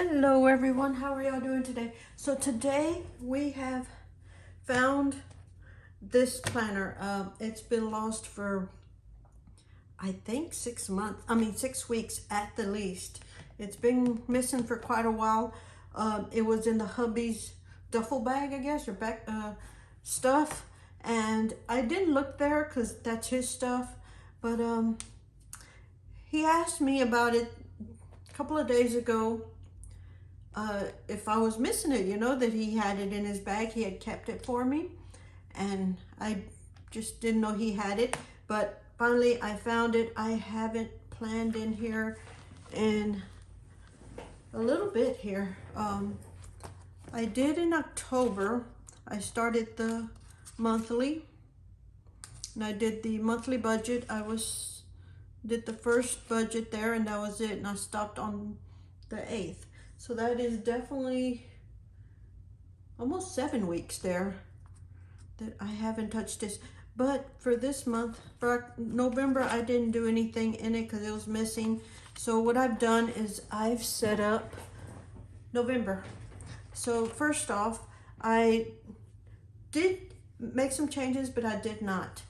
Hello everyone, how are y'all doing today? So today we have found this planner. It's been lost for I think 6 weeks at the least. It's been missing for quite a while. It was in the hubby's duffel bag, I guess, or back stuff. And I didn't look there because that's his stuff. But he asked me about it a couple of days ago. If I was missing it, that he had it in his bag. He had kept it for me, and I just didn't know he had it. But finally, I found it. I haven't planned in here in a little bit here. I did in October. I started the monthly, and I did the monthly budget. Did the first budget there, and that was it. And I stopped on the 8th. So that is definitely almost 7 weeks there that I haven't touched this. But for this month, for November, I didn't do anything in it because it was missing. So what I've done is I've set up November. So first off, I did make some changes, but I did not.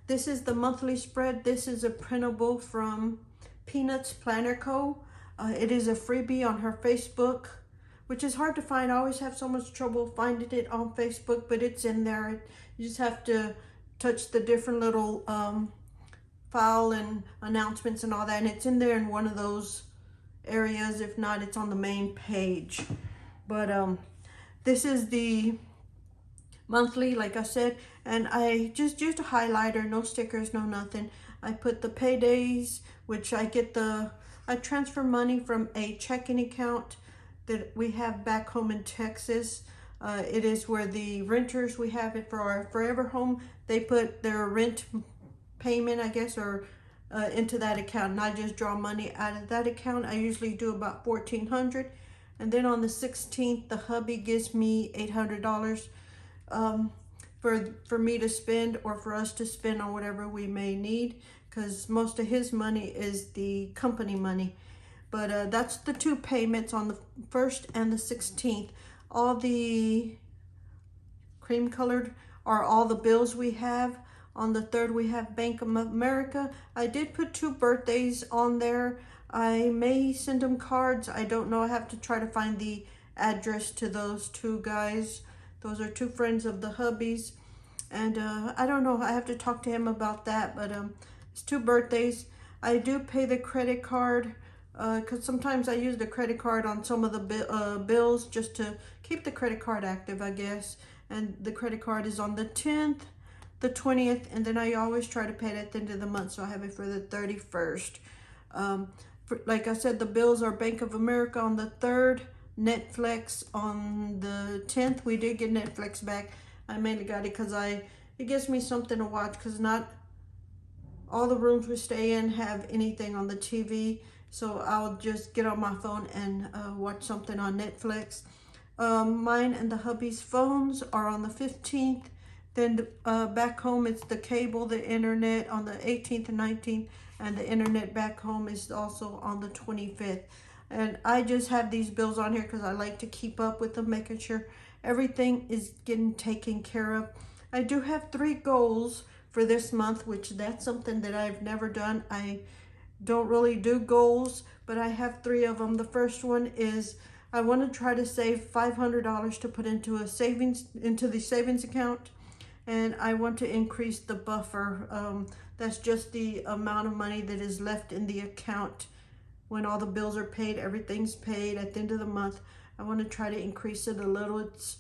This is the monthly spread. This is a printable from Peanuts Planner Co. It is a freebie on her Facebook, which is hard to find. I always have so much trouble finding it on Facebook, but it's in there. You just have to touch the different little file and announcements and all that, and it's in there in one of those areas. If not, it's on the main page. But this is the monthly, like I said, and I just used a highlighter, no stickers, no nothing. I put the paydays, which I transfer money from a checking account that we have back home in Texas. It is where the renters, we have it for our forever home. They put their rent payment, I guess, or into that account, and I just draw money out of that account. I usually do about $1,400, and then on the 16th, the hubby gives me $800 for me to spend, or for us to spend on whatever we may need, because most of his money is the company money. But that's the two payments on the 1st and the 16th. All the cream colored are all the bills we have. On the 3rd, we have Bank of America. I did put 2 birthdays on there. I may send them cards. I don't know. I have to try to find the address to those 2 guys. Those are 2 friends of the hubbies. And I don't know. I have to talk to him about that. But it's 2 birthdays. I do pay the credit card because sometimes I use the credit card on some of the bills just to keep the credit card active, I guess. And the credit card is on the 10th, the 20th, and then I always try to pay it at the end of the month, so I have it for the 31st. Like I said, the bills are Bank of America on the 3rd, Netflix on the 10th. We did get Netflix back. I mainly got it because it gives me something to watch, because not all the rooms we stay in have anything on the TV. So I'll just get on my phone and watch something on Netflix. Mine and the hubby's phones are on the 15th. Then back home, it's the cable, the internet on the 18th and 19th. And the internet back home is also on the 25th. And I just have these bills on here because I like to keep up with them, making sure everything is getting taken care of. I do have 3 goals for this month, which that's something that I've never done. I don't really do goals, but I have 3 of them. The first one is I want to try to save $500 to put into the savings account, and I want to increase the buffer. That's just the amount of money that is left in the account when all the bills are paid, everything's paid at the end of the month. I want to try to increase it a little. It's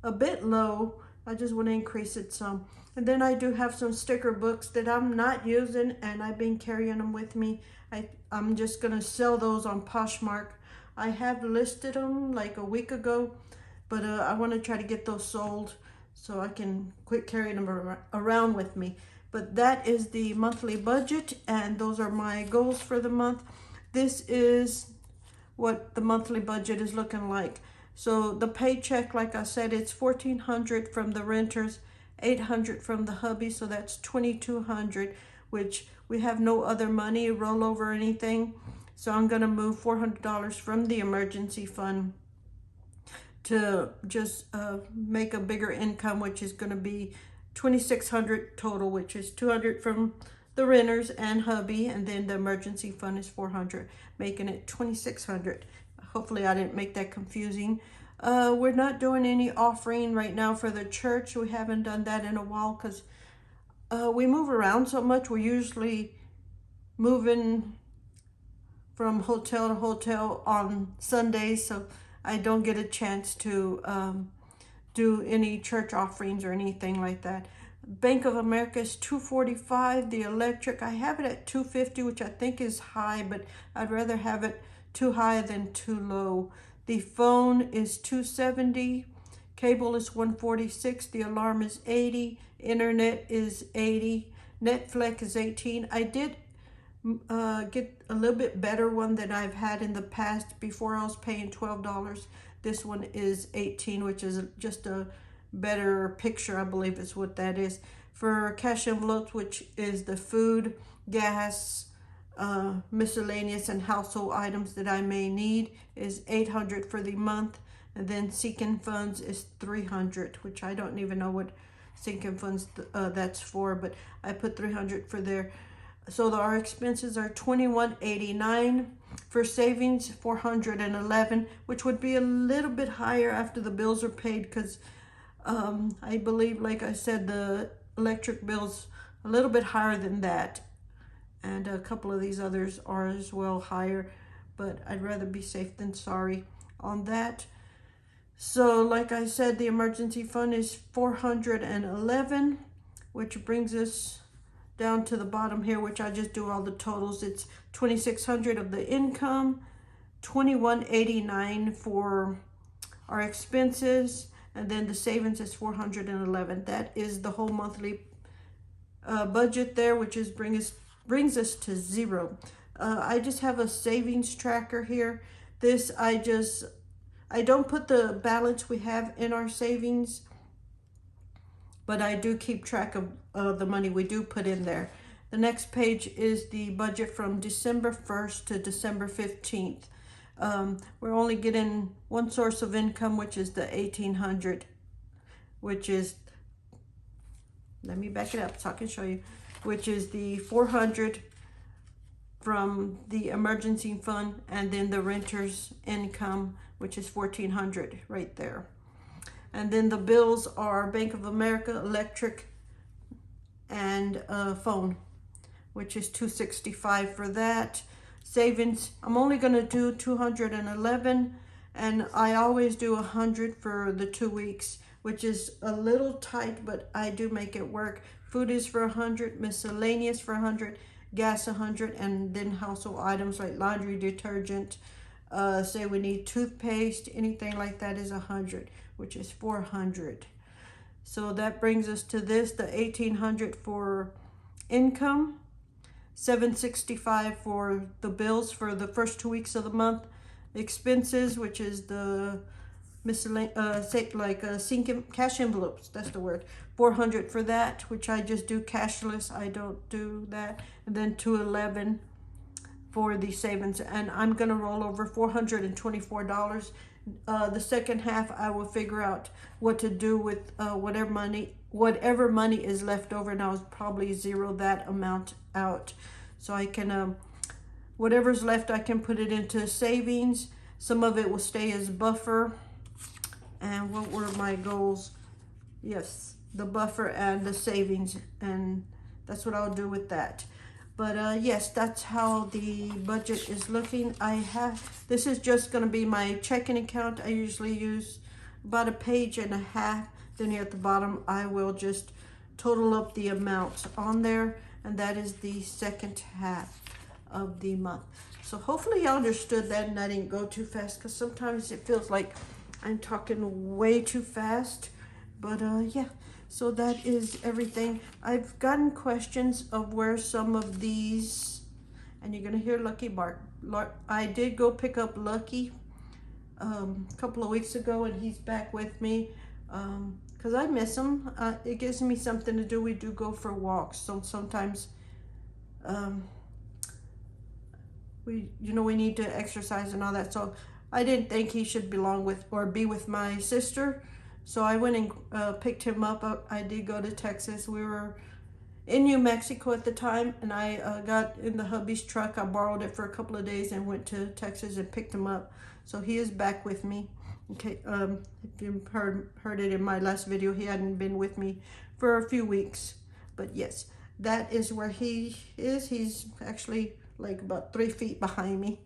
a bit low. I just want to increase it some. And then I do have some sticker books that I'm not using, and I've been carrying them with me. I'm just going to sell those on Poshmark. I have listed them like a week ago, but I want to try to get those sold so I can quit carrying them around with me. But that is the monthly budget, and those are my goals for the month. This is what the monthly budget is looking like. So the paycheck, like I said, it's $1,400 from the renters, $800 from the hubby, so that's $2,200, which we have no other money, rollover or anything. So I'm going to move $400 from the emergency fund to just make a bigger income, which is going to be 2,600 total, which is 200 from the renters and hubby, and then the emergency fund is 400, making it 2,600. Hopefully I didn't make that confusing. We're not doing any offering right now for the church. We haven't done that in a while because we move around so much. We're usually moving from hotel to hotel on Sundays, so I don't get a chance to do any church offerings or anything like that. Bank of America is $245. The electric, I have it at $250, which I think is high, but I'd rather have it too high than too low. The phone is $270. Cable is $146. The alarm is $80. Internet is $80. Netflix is $18. I did get a little bit better one than I've had in the past. Before I was paying $12. This one is $18, which is just a better picture, I believe is what that is. For cash envelopes, which is the food, gas, miscellaneous and household items that I may need, is $800 for the month. And then sinking funds is $300, which I don't even know what sinking funds that's for, but I put $300 for there. So our expenses are $21.89. For savings, $411, which would be a little bit higher after the bills are paid, because I believe, like I said, the electric bill's a little bit higher than that, and a couple of these others are as well higher, but I'd rather be safe than sorry on that. So like I said, the emergency fund is $411, which brings us down to the bottom here, which I just do all the totals. It's $2,600 of the income, $21.89 for our expenses, and then the savings is $411. That is the whole monthly budget there, which is brings us to zero. I just have a savings tracker here. This I don't put the balance we have in our savings, but I do keep track of the money we do put in there. The next page is the budget from December 1st to December 15th. We're only getting one source of income, which is the $1,800, which is, let me back it up so I can show you, which is the $400 from the emergency fund, and then the renter's income, which is $1,400 right there. And then the bills are Bank of America, electric, and phone, which is $265 for that. Savings, I'm only going to do $211, and I always do $100 for the 2 weeks, which is a little tight, but I do make it work. Food is for $100, miscellaneous for $100, gas $100, and then household items like laundry, detergent, say we need toothpaste, anything like that is $100, which is $400. So that brings us to this, the $1,800 for income, $765 for the bills for the first 2 weeks of the month, expenses, which is the miscellaneous, sinking cash envelopes, that's the word, $400 for that, which I just do cashless, I don't do that, and then $211 for the savings, and I'm gonna roll over $424. The second half I will figure out what to do with whatever money is left over, and I'll probably zero that amount out, so I can whatever's left I can put it into savings. Some of it will stay as buffer. And what were my goals? Yes, the buffer and the savings, and that's what I'll do with that. But yes, that's how the budget is looking. This is just going to be my checking account. I usually use about 1.5 pages. Then here at the bottom, I will just total up the amounts on there, and that is the second half of the month. So hopefully y'all understood that and I didn't go too fast, because sometimes it feels like I'm talking way too fast. But yeah, so that is everything. I've gotten questions of where some of these, and you're gonna hear Lucky bark. I did go pick up Lucky a couple of weeks ago, and he's back with me because I miss him. It gives me something to do. We do go for walks, so sometimes we need to exercise and all that. So I didn't think he should belong with or be with my sister. So I went and picked him up. I did go to Texas. We were in New Mexico at the time, and I got in the hubby's truck. I borrowed it for a couple of days and went to Texas and picked him up. So he is back with me. Okay, if you heard it in my last video, he hadn't been with me for a few weeks. But yes, that is where he is. He's actually like about 3 feet behind me.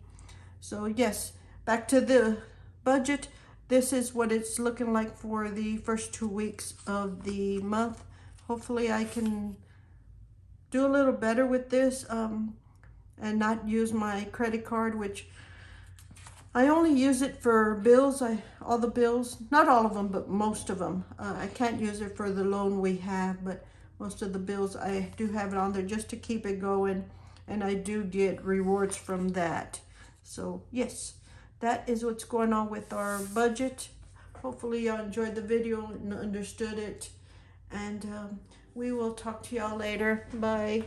So yes, back to the budget. This is what it's looking like for the first 2 weeks of the month. Hopefully I can do a little better with this and not use my credit card, which I only use it for bills. All the bills, not all of them, but most of them. I can't use it for the loan we have, but most of the bills I do have it on there just to keep it going, and I do get rewards from that. So yes, that is what's going on with our budget. Hopefully y'all enjoyed the video and understood it, and we will talk to y'all later. Bye.